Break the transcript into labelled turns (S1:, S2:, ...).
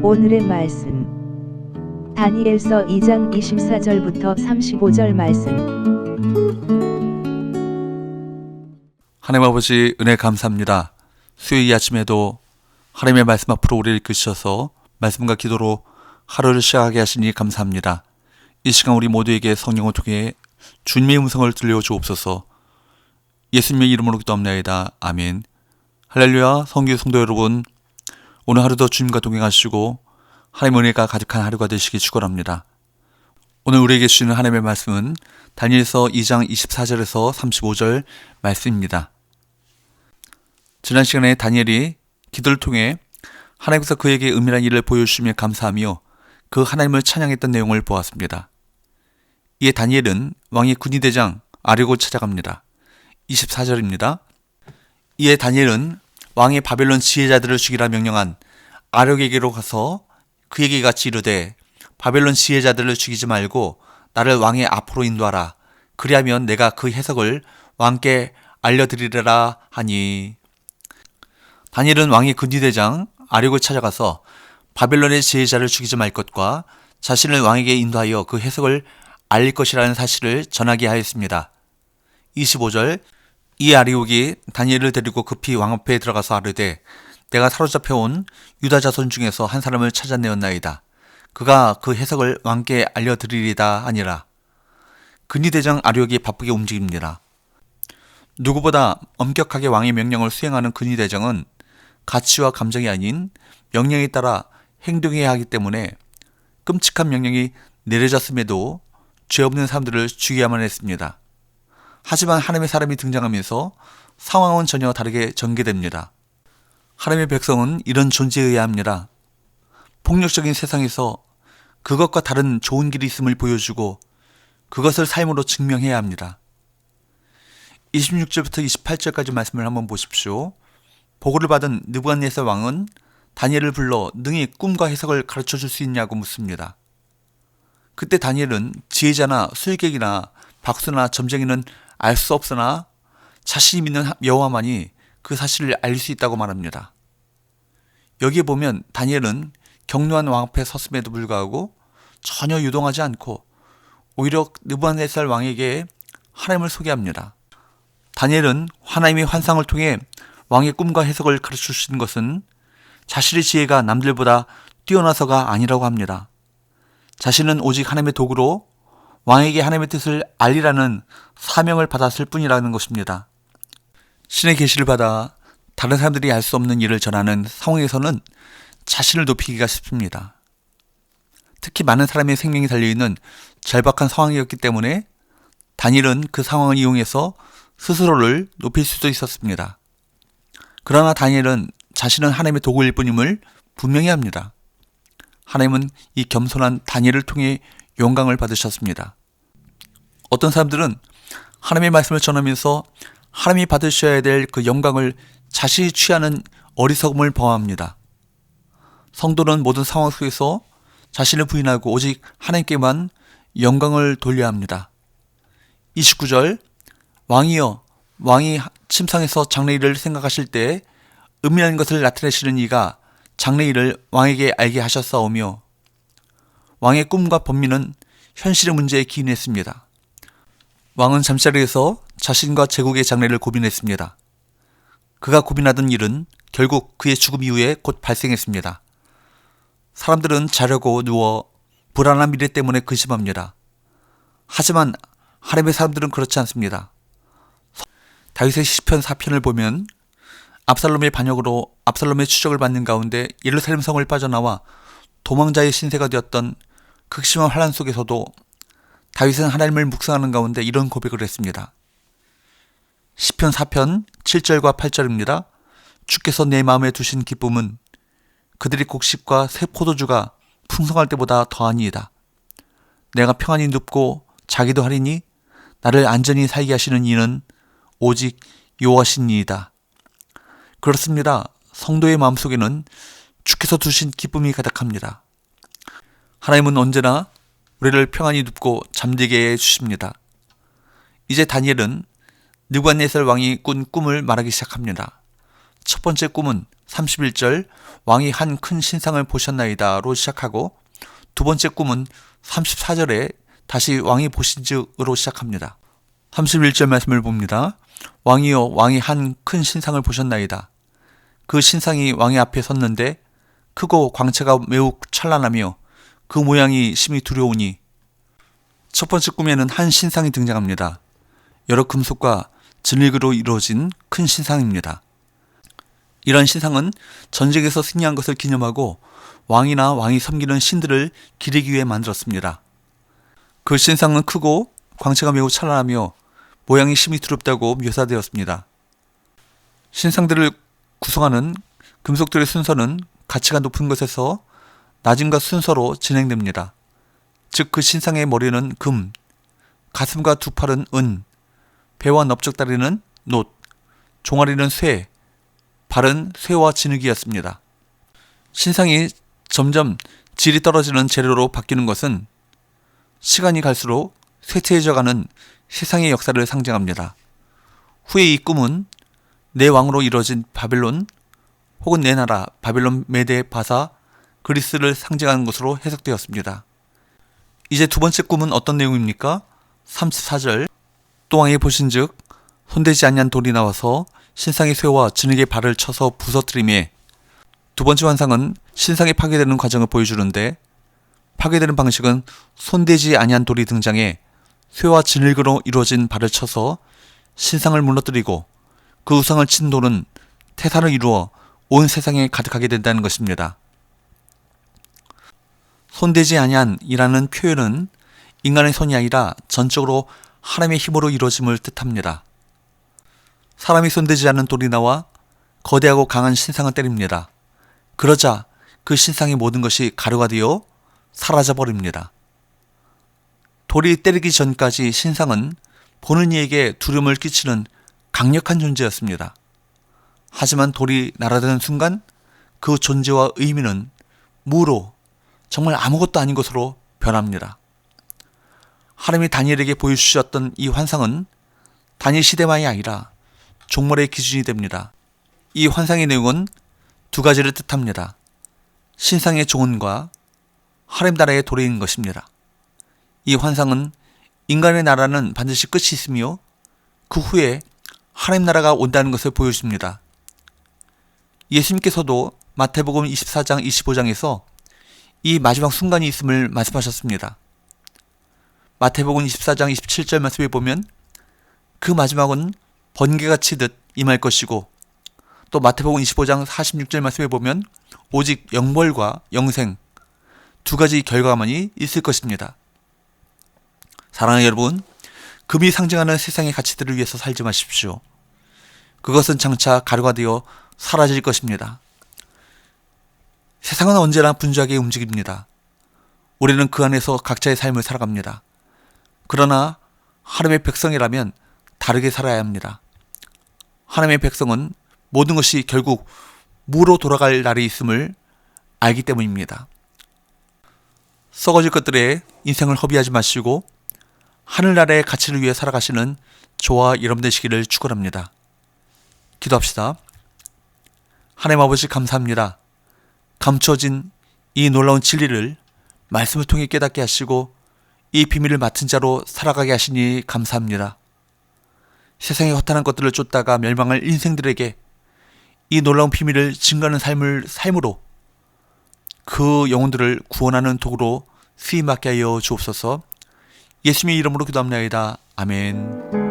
S1: 오늘의 말씀 다니엘서 2장 24절부터 35절 말씀.
S2: 하나님 아버지 은혜 감사합니다. 수요일 아침에도 하나님의 말씀 앞으로 우리를 이끄셔서 말씀과 기도로 하루를 시작하게 하시니 감사합니다. 이 시간 우리 모두에게 성령을 통해 주님의 음성을 들려주옵소서. 예수님의 이름으로 기도합나이다. 아멘. 할렐루야. 성교 성도 여러분, 오늘 하루도 주님과 동행하시고 하나님의 은혜가 가득한 하루가 되시기 축원합니다. 오늘 우리에게 주시는 하나님의 말씀은 다니엘서 2장 24절에서 35절 말씀입니다. 지난 시간에 다니엘이 기도를 통해 하나님께서 그에게 은밀한 일을 보여주시며 감사하며 그 하나님을 찬양했던 내용을 보았습니다. 이에 다니엘은 왕의 군의대장 아력을 찾아갑니다. 24절입니다. 이에 다니엘은 왕의 바벨론 지혜자들을 죽이라 명령한 아력에게로 가서 그에게 같이 이르되 바벨론 지혜자들을 죽이지 말고 나를 왕의 앞으로 인도하라. 그리하면 내가 그 해석을 왕께 알려드리리라 하니. 다니엘은 왕의 군의대장 아력을 찾아가서 바벨론의 지혜자를 죽이지 말 것과 자신을 왕에게 인도하여 그 해석을 알릴 것이라는 사실을 전하게 하였습니다. 25절. 이 아리옥이 다니엘을 데리고 급히 왕 앞에 들어가서 아뢰되 내가 사로잡혀온 유다 자손 중에서 한 사람을 찾아내었나이다. 그가 그 해석을 왕께 알려드리리다 하니라. 군의대장 아력이 바쁘게 움직입니다. 누구보다 엄격하게 왕의 명령을 수행하는 군의대장은 가치와 감정이 아닌 명령에 따라 행동해야 하기 때문에 끔찍한 명령이 내려졌음에도 죄 없는 사람들을 죽여야만 했습니다. 하지만 하나님의 사람이 등장하면서 상황은 전혀 다르게 전개됩니다. 하나님의 백성은 이런 존재에 의해야 합니다. 폭력적인 세상에서 그것과 다른 좋은 길이 있음을 보여주고 그것을 삶으로 증명해야 합니다. 26절부터 28절까지 말씀을 한번 보십시오. 보고를 받은 느부갓네살 왕은 다니엘을 불러 능히 꿈과 해석을 가르쳐 줄 수 있냐고 묻습니다. 그때 다니엘은 지혜자나 술객이나 박수나 점쟁이는 알 수 없으나 자신이 믿는 여호와만이 그 사실을 알릴 수 있다고 말합니다. 여기에 보면 다니엘은 경노한 왕 앞에 섰음에도 불구하고 전혀 유동하지 않고 오히려 느부갓네살 왕에게 하나님을 소개합니다. 다니엘은 하나님의 환상을 통해 왕의 꿈과 해석을 가르쳐 주신 것은 자신의 지혜가 남들보다 뛰어나서가 아니라고 합니다. 자신은 오직 하나님의 도구로 왕에게 하나님의 뜻을 알리라는 사명을 받았을 뿐이라는 것입니다. 신의 계시를 받아 다른 사람들이 알 수 없는 일을 전하는 상황에서는 자신을 높이기가 쉽습니다. 특히 많은 사람의 생명이 달려있는 절박한 상황이었기 때문에 다니엘은 그 상황을 이용해서 스스로를 높일 수도 있었습니다. 그러나 다니엘은 자신은 하나님의 도구일 뿐임을 분명히 합니다. 하나님은 이 겸손한 다니엘을 통해 영광을 받으셨습니다. 어떤 사람들은 하나님의 말씀을 전하면서 하나님이 받으셔야 될 그 영광을 자신이 취하는 어리석음을 범합니다. 성도는 모든 상황 속에서 자신을 부인하고 오직 하나님께만 영광을 돌려야 합니다. 29절. 왕이여, 왕이 침상에서 장래일을 생각하실 때 은밀한 것을 나타내시는 이가 장래일을 왕에게 알게 하셨사오며. 왕의 꿈과 번민은 현실의 문제에 기인했습니다. 왕은 잠자리에서 자신과 제국의 장래를 고민했습니다. 그가 고민하던 일은 결국 그의 죽음 이후에 곧 발생했습니다. 사람들은 자려고 누워 불안한 미래 때문에 근심합니다. 하지만 하나님의 사람들은 그렇지 않습니다. 다윗의 시편 4편을 보면 압살롬의 반역으로 압살롬의 추적을 받는 가운데 예루살렘 성을 빠져나와 도망자의 신세가 되었던 극심한 환난 속에서도 다윗은 하나님을 묵상하는 가운데 이런 고백을 했습니다. 시편 4편 7절과 8절입니다. 주께서 내 마음에 두신 기쁨은 그들이 곡식과 새 포도주가 풍성할 때보다 더하니이다. 내가 평안히 눕고 자기도 하리니 나를 안전히 살게 하시는 이는 오직 여호와시니이다. 그렇습니다. 성도의 마음속에는 주께서 두신 기쁨이 가득합니다. 하나님은 언제나 우리를 평안히 눕고 잠들게 해주십니다. 이제 다니엘은 느부갓네살 왕이 꾼 꿈을 말하기 시작합니다. 첫 번째 꿈은 31절 왕이 한 큰 신상을 보셨나이다로 시작하고 두 번째 꿈은 34절에 다시 왕이 보신즉으로 시작합니다. 31절 말씀을 봅니다. 왕이여 왕이 한 큰 신상을 보셨나이다. 그 신상이 왕의 앞에 섰는데 크고 광채가 매우 찬란하며 그 모양이 심히 두려우니. 첫 번째 꿈에는 한 신상이 등장합니다. 여러 금속과 진흙으로 이루어진 큰 신상입니다. 이런 신상은 전쟁에서 승리한 것을 기념하고 왕이나 왕이 섬기는 신들을 기리기 위해 만들었습니다. 그 신상은 크고 광채가 매우 찬란하며 모양이 심히 두렵다고 묘사되었습니다. 신상들을 구성하는 금속들의 순서는 가치가 높은 것에서 낮은 것 순서로 진행됩니다. 즉 그 신상의 머리는 금, 가슴과 두 팔은 은, 배와 넓적다리는 놋, 종아리는 쇠, 발은 쇠와 진흙이었습니다. 신상이 점점 질이 떨어지는 재료로 바뀌는 것은 시간이 갈수록 쇠퇴해져가는 세상의 역사를 상징합니다. 후에 이 꿈은 내 왕으로 이루어진 바벨론 혹은 내 나라 바벨론, 메데, 바사, 그리스를 상징하는 것으로 해석되었습니다. 이제 두 번째 꿈은 어떤 내용입니까? 34절 또 왕이 보신즉 손대지 아니한 돌이 나와서 신상의 쇠와 진흙의 발을 쳐서 부서뜨리매. 두 번째 환상은 신상이 파괴되는 과정을 보여주는데 파괴되는 방식은 손대지 아니한 돌이 등장해 쇠와 진흙으로 이루어진 발을 쳐서 신상을 무너뜨리고 그 우상을 친 돌은 태산을 이루어 온 세상에 가득하게 된다는 것입니다. 손대지 아니한 이라는 표현은 인간의 손이 아니라 전적으로 하나님의 힘으로 이루어짐을 뜻합니다. 사람이 손대지 않는 돌이 나와 거대하고 강한 신상을 때립니다. 그러자 그 신상의 모든 것이 가루가 되어 사라져버립니다. 돌이 때리기 전까지 신상은 보는 이에게 두려움을 끼치는 강력한 존재였습니다. 하지만 돌이 날아드는 순간 그 존재와 의미는 무로 정말 아무것도 아닌 것으로 변합니다. 하나님이 다니엘에게 보여주셨던 이 환상은 다니엘 시대만이 아니라 종말의 기준이 됩니다. 이 환상의 내용은 두 가지를 뜻합니다. 신상의 종언과 하나님 나라의 도래인 것입니다. 이 환상은 인간의 나라는 반드시 끝이 있으며 그 후에 하나님 나라가 온다는 것을 보여줍니다. 예수님께서도 마태복음 24장 25장에서 이 마지막 순간이 있음을 말씀하셨습니다. 마태복음 24장 27절 말씀에 보면 그 마지막은 번개가 치듯 임할 것이고 또 마태복음 25장 46절 말씀에 보면 오직 영벌과 영생 두 가지 결과만이 있을 것입니다. 사랑하는 여러분, 금이 상징하는 세상의 가치들을 위해서 살지 마십시오. 그것은 장차 가루가 되어 사라질 것입니다. 세상은 언제나 분주하게 움직입니다. 우리는 그 안에서 각자의 삶을 살아갑니다. 그러나 하나님의 백성이라면 다르게 살아야 합니다. 하나님의 백성은 모든 것이 결국 무로 돌아갈 날이 있음을 알기 때문입니다. 썩어질 것들에 인생을 허비하지 마시고 하늘나라의 가치를 위해 살아가시는 저와 여러분 되시기를 축원합니다. 기도합시다. 하나님 아버지 감사합니다. 감춰진 이 놀라운 진리를 말씀을 통해 깨닫게 하시고 이 비밀을 맡은 자로 살아가게 하시니 감사합니다. 세상의 허탄한 것들을 쫓다가 멸망할 인생들에게 이 놀라운 비밀을 증거하는 삶으로 그 영혼들을 구원하는 도구로 쓰임받게 하여 주옵소서. 예수님의 이름으로 기도합니다. 아멘.